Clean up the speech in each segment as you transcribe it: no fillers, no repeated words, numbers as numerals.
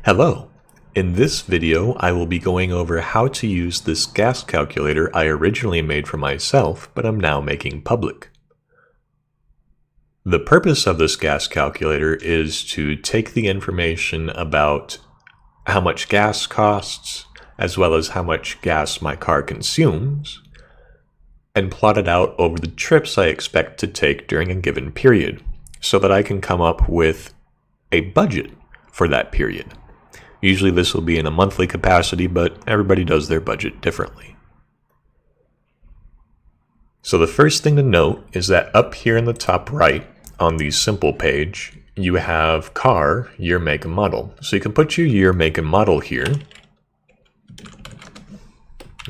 Hello! In this video, I will be going over how to use this gas calculator I originally made for myself, but I'm now making public. The purpose of this gas calculator is to take the information about how much gas costs, as well as how much gas my car consumes, and plot it out over the trips I expect to take during a given period, so that I can come up with a budget for that period. Usually this will be in a monthly capacity, but everybody does their budget differently. So the first thing to note is that up here in the top right on the simple page, you have car, year, make, and model. So you can put your year, make, and model here.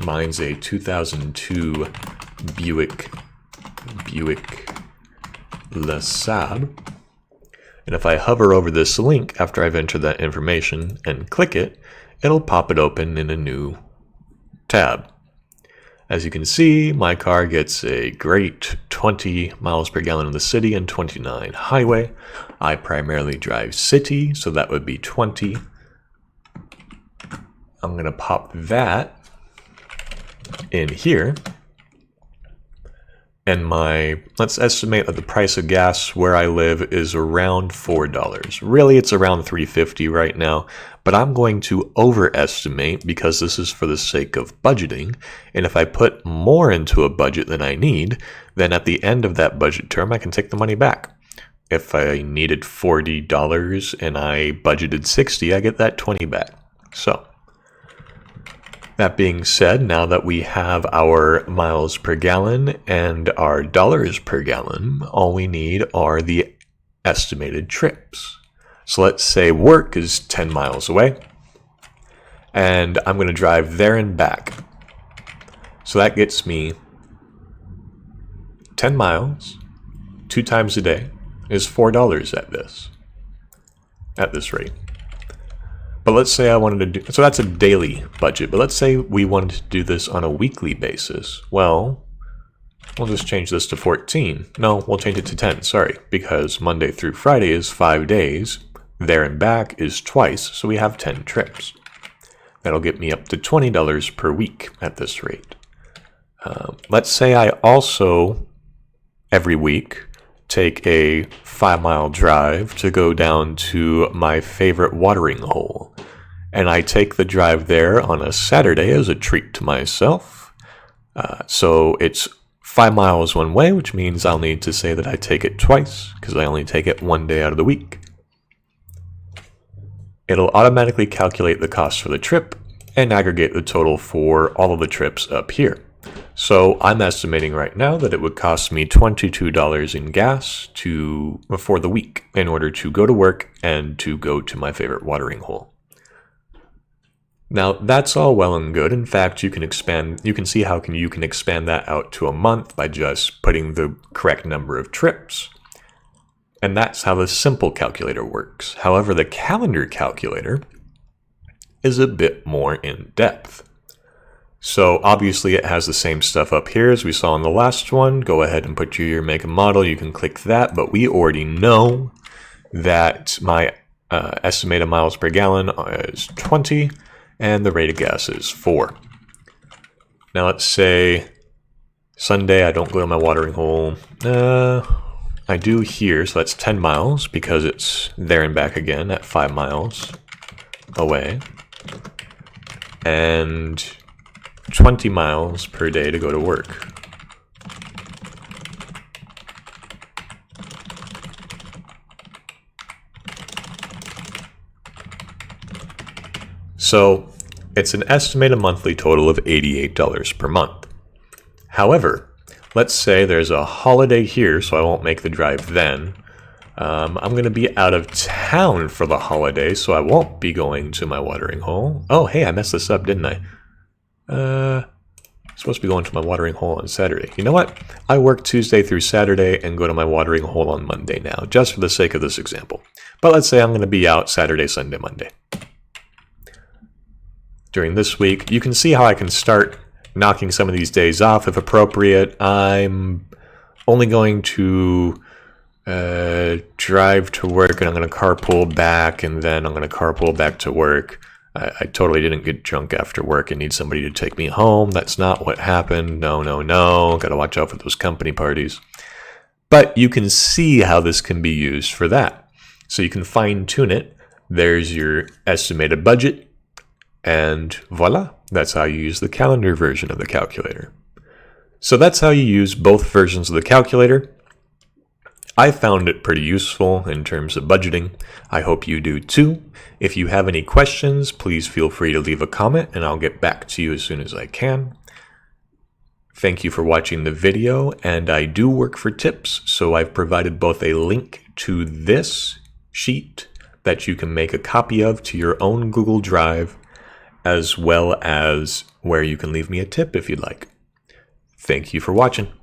Mine's a 2002 Buick LeSabre. And if I hover over this link after I've entered that information and click it, it'll pop it open in a new tab. As you can see, my car gets a great 20 miles per gallon in the city and 29 highway. I primarily drive city, so that would be 20. I'm going to pop that in here. And let's estimate that the price of gas where I live is around $4. Really, it's around $3.50 right now, but I'm going to overestimate because this is for the sake of budgeting. And if I put more into a budget than I need, then at the end of that budget term, I can take the money back. If I needed $40 and I budgeted $60, I get that $20 back. So, that being said, now that we have our miles per gallon and our dollars per gallon, all we need are the estimated trips. So let's say work is 10 miles away, and I'm going to drive there and back. So that gets me 10 miles, 2 times a day, is $4 at this rate. But let's say I wanted to do, so that's a daily budget, but let's say we wanted to do this on a weekly basis. Well, we'll just change this to 14. No, we'll change it to 10, sorry, because Monday through Friday is 5 days, there and back is twice, so we have 10 trips. That'll get me up to $20 per week at this rate. Let's say I also, every week, take a 5-mile drive to go down to my favorite watering hole. And I take the drive there on a Saturday as a treat to myself. So it's 5 miles one way, which means I'll need to say that I take it twice, because I only take it 1 day out of the week. It'll automatically calculate the cost for the trip and aggregate the total for all of the trips up here. So I'm estimating right now that it would cost me $22 in gas for the week in order to go to work and to go to my favorite watering hole. Now that's all well and good. In fact, you can see how you can expand that out to a month by just putting the correct number of trips. And that's how the simple calculator works. However, the calendar calculator is a bit more in depth. So obviously it has the same stuff up here as we saw in the last one. Go ahead and put your year, make, and model. You can click that, but we already know that my estimated miles per gallon is 20 and the rate of gas is 4. Now let's say Sunday I don't go to my watering hole. I do here, so that's 10 miles because it's there and back again at 5 miles away. And 20 miles per day to go to work. So it's an estimated monthly total of $88 per month. However, let's say there's a holiday here, so I won't make the drive then. I'm going to be out of town for the holiday, so I won't be going to my watering hole. Oh, hey, I messed this up, didn't I? I'm supposed to be going to my watering hole on Saturday. You know what? I work Tuesday through Saturday and go to my watering hole on Monday now, just for the sake of this example. But let's say I'm going to be out Saturday, Sunday, Monday. During this week, you can see how I can start knocking some of these days off if appropriate. I'm only going to drive to work, and I'm going to carpool back, and then I'm going to carpool back to work. I totally didn't get drunk after work and need somebody to take me home. That's not what happened. No. Got to watch out for those company parties. But you can see how this can be used for that. So you can fine tune it. There's your estimated budget. And voila, that's how you use the calendar version of the calculator. So that's how you use both versions of the calculator. I found it pretty useful in terms of budgeting. I hope you do too. If you have any questions, please feel free to leave a comment and I'll get back to you as soon as I can. Thank you for watching the video, and I do work for tips, so I've provided both a link to this sheet that you can make a copy of to your own Google Drive, as well as where you can leave me a tip if you'd like. Thank you for watching.